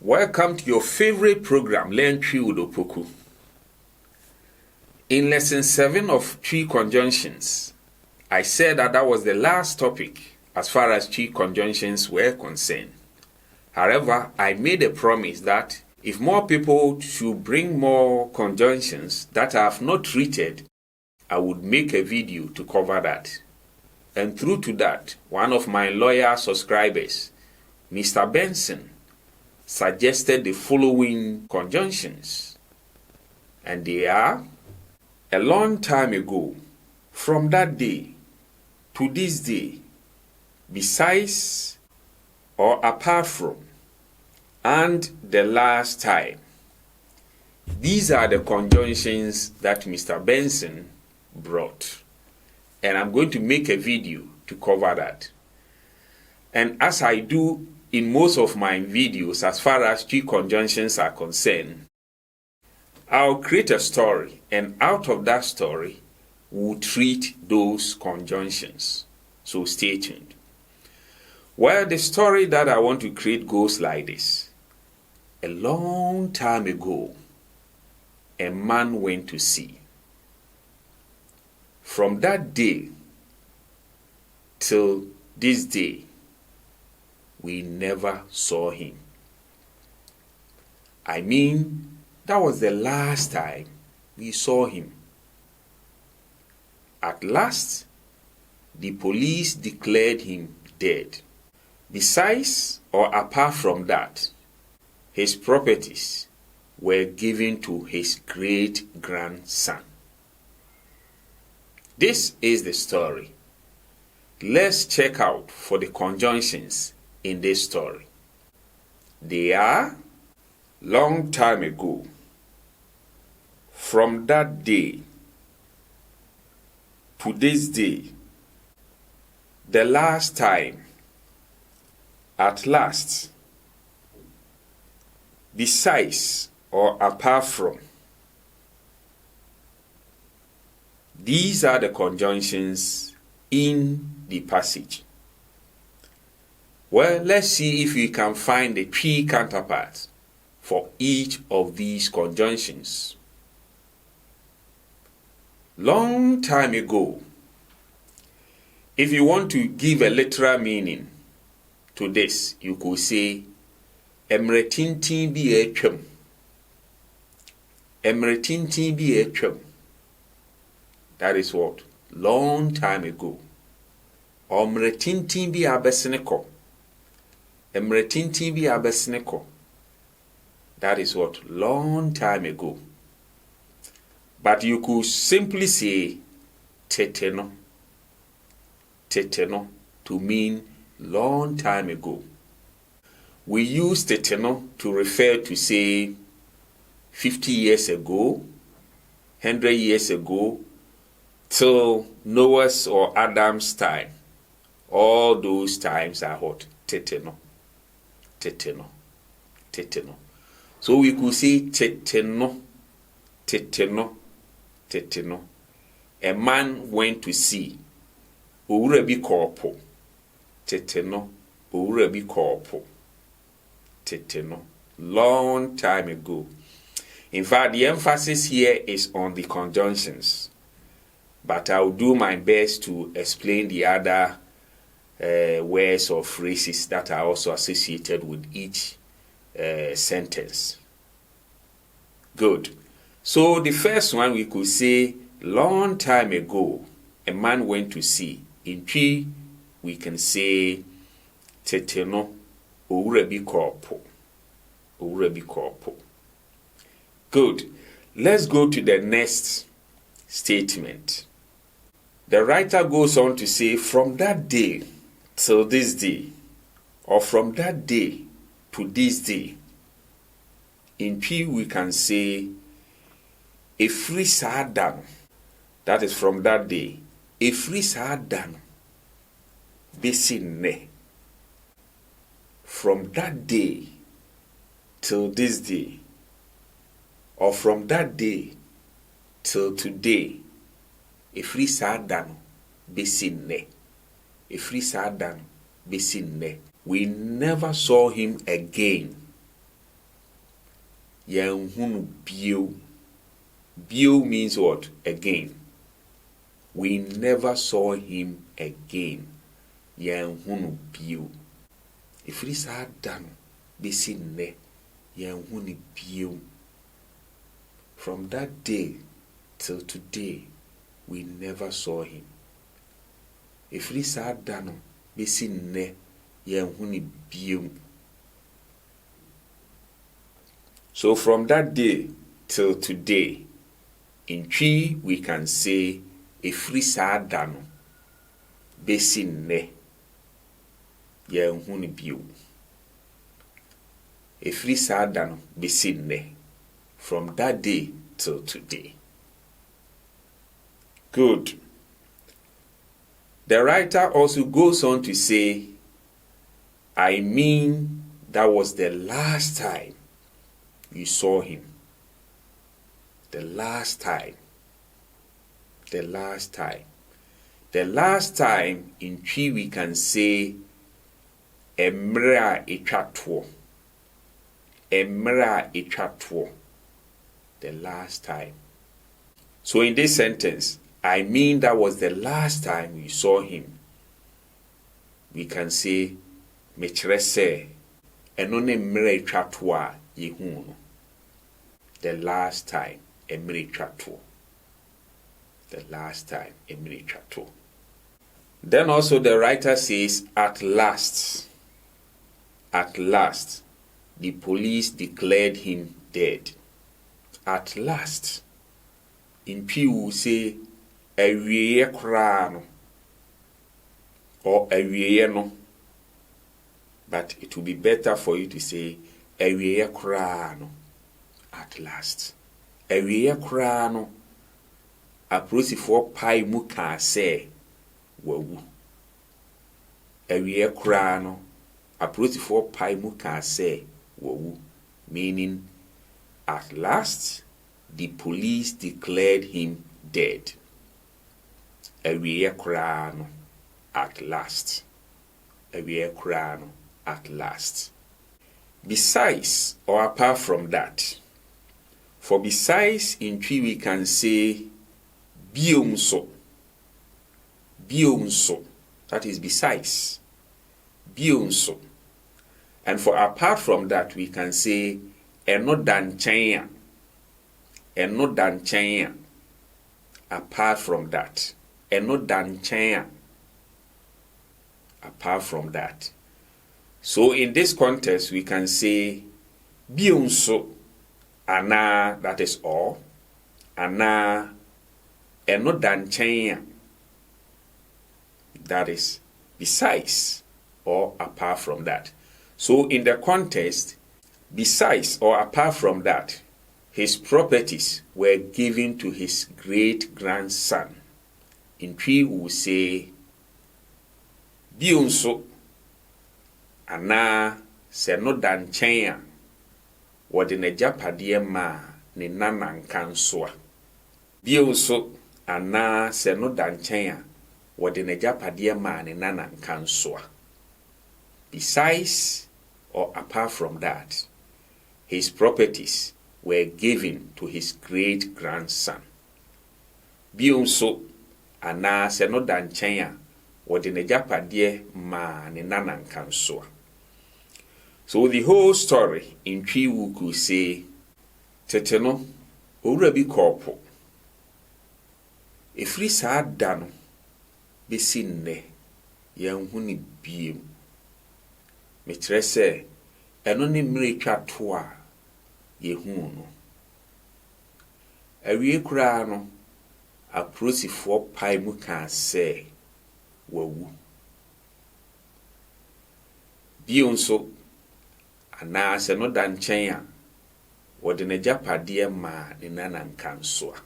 Welcome to your favorite program, Learn Twi with Opoku. In lesson 7 of Twi Conjunctions, I said that was the last topic as far as Twi Conjunctions were concerned. However, I made a promise that if more people should bring more conjunctions that I have not treated, I would make a video to cover that. And through to that, one of my loyal subscribers, Mr. Benson, suggested the following conjunctions. And they are: a long time ago, from that day to this day, besides or apart from, and the last time. These are the conjunctions that Mr. Benson brought. And I'm going to make a video to cover that. And as I do in most of my videos, as far as Twi conjunctions are concerned, I'll create a story, and out of that story, we'll treat those conjunctions. So stay tuned. Well, the story that I want to create goes like this. A long time ago, a man went to sea. From that day till this day, we never saw him. I mean, that was the last time we saw him. At last, the police declared him dead. Besides or apart from that, his properties were given to his great-grandson. This is the story. Let's check out for the conjunctions in this story. They are: long time ago, from that day to this day, the last time, at last, besides or apart from. These are the conjunctions in the passage. Well, let's see if we can find the Twi counterpart for each of these conjunctions. Long time ago. If you want to give a literal meaning to this, you could say, Ɛmerɛ Tenten bi Atwam. Ɛmerɛ Tenten bi Atwam. That is what? Long time ago. Ɛmerɛ Tenten bi abɛsene kɔ. Ɛmerɛ Tenten bi abɛsene kɔ. That is what? Long time ago. But you could simply say Tete no. Tete no to mean long time ago. We use Tete no to refer to, say, 50 years ago, 100 years ago, till Noah's or Adam's time. All those times are what? Tete no. Tete no. Tete no. So we could say Tete no. Tete no. Tete no. A man went to sea. Owura bi kɔɔ po. Tete no. Owura bi kɔɔ po. Tete no. Long time ago. In fact, the emphasis here is on the conjunctions. But I'll do my best to explain the other words or phrases that are also associated with each sentence. Good. So the first one we could say, long time ago, a man went to sea. In Twi, we can say, Tete no, owura bi kɔɔ po. Owura bi kɔɔ po. Good. Let's go to the next statement. The writer goes on to say, from that day till this day, or from that day to this day. In Twi, we can say, efiri saa da no. That is from that day. Efiri saa da no. Besi nnɛ. From that day till this day, or from that day till today, efiri saa da no besi nnɛ. Efiri saa da no besi nnɛ. We never saw him again. Yɛnhunu bio. Bio means what? Again. We never saw him again. Yɛnhunu bio. Ɛfiri saa da no bɛsi nnɛ yɛnhunu bio. From that day till today, we never saw him. Ɛfiri saa da no bɛsi nnɛ yɛnhunu bio. So from that day till today, in Twi we can say ɛfiri saa da no bɛsi nnɛ yɛnhunu bio. Ɛfiri saa da no bɛsi nnɛ, from that day till today. Good. The writer also goes on to say, I mean that was the last time you saw him. The last time. The last time. The last time in Twi we can say Ɛmerɛ etwa. Ɛmerɛ etwa. The last time. So in this sentence, I mean that was the last time we saw him. We can say mekyerɛ sɛ ɛno ne mmerɛ etwa a yehu no. The last time ɛmerɛ etwa. The last time ɛmerɛ etwa. Then also the writer says, at last, the police declared him dead. At last. In Twi we say, awieye koraa no, or awieye no. But it will be better for you to say, awieye koraa no. At last. Awieye koraa no, apolisifoɔ pae mu kaa sɛ wawu. Awieye koraa no, apolisifoɔ pae mu kaa sɛ wawu. Meaning, at last, the police declared him dead. Awieye koraa no, at last. Awieye koraa no, at last. Besides, or apart from that, for besides in Twi we can say biomso. Biomso. That is besides. Biomso. And for apart from that we can say ɛno da nkyɛn a. Ɛno da nkyɛn a. Apart from that. Ɛno da nkyɛn a. Apart from that. So in this context we can say biomso. Ana, that is all. Ana, ɛno da nkyɛn a. That is besides or apart from that. So in the context, besides or apart from that, his properties were given to his great-grandson. In Twi we will say, biomso, ana, sɛ no da nkyɛn a, wɔde n'agyapadeɛ maa ne nana nka nso a. Biomso, ana, sɛ no da nkyɛn a, wɔde n'agyapadeɛ maa ne nana nka nso a. Besides or apart from that, his properties were given to his great-grandson. Biomso, ana, sɛ no da nkyɛn a, wɔde n'agyapadeɛ maa ne nana nka nso a. So the whole story in Twi we could say, Tete no, owura bi kɔɔpo. Ɛfiri saa da no, bɛsi nnɛ, yɛnhu ne biem. Mekyerɛ sɛ, ɛno ne mmerɛ etwa to a, yɛhu no. Awie koraa no, apolisifoɔ pae mu kaa sɛ, wawu. Bio nso, anaa sɛ no da nkyɛn a, wɔde n'agyapadeɛ maa ne nana nka nso a.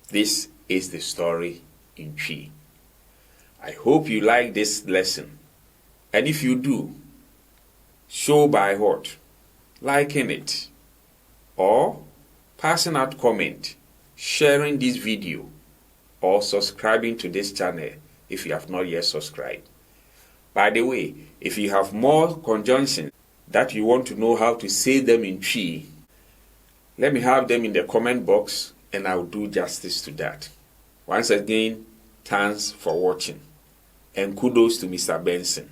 This is the story in Twi. I hope you like this lesson. And if you do, show by what? Liking it. Or passing out comment, sharing this video, or subscribing to this channel if you have not yet subscribed. By the way, if you have more conjunctions that you want to know how to say them in Twi, Let me have them in the comment box and I'll do justice to that. Once again, thanks for watching and kudos to Mr. Benson.